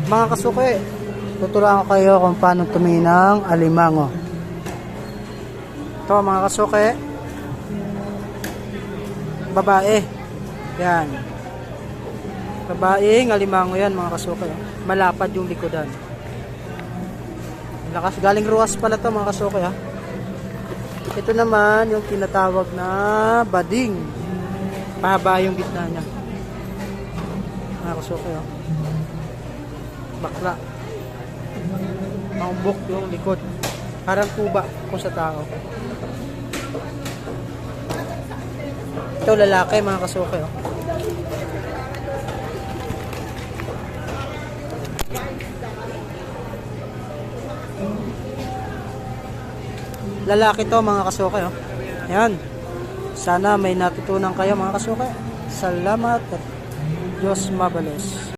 Mga kasuki, tuturuan ko kayo kung paano tumingin ng alimango. Ito mga kasuki, babae. Yan. Babaeng alimango yan mga kasuki. Malapad yung likodan. Lakas, galing ruwas pala to mga kasuki ha. Ito naman yung tinatawag na bading. Pahaba yung gitna niya. Mga kasuki ha. Bakla. Maumbok yung likod. Parang kuba kung sa tao. Ito lalaki mga kasuki oh. Lalaki to mga kasuki oh. Ayan. Sana may natutunan kayo mga kasuki. Salamat at Diyos mabalos.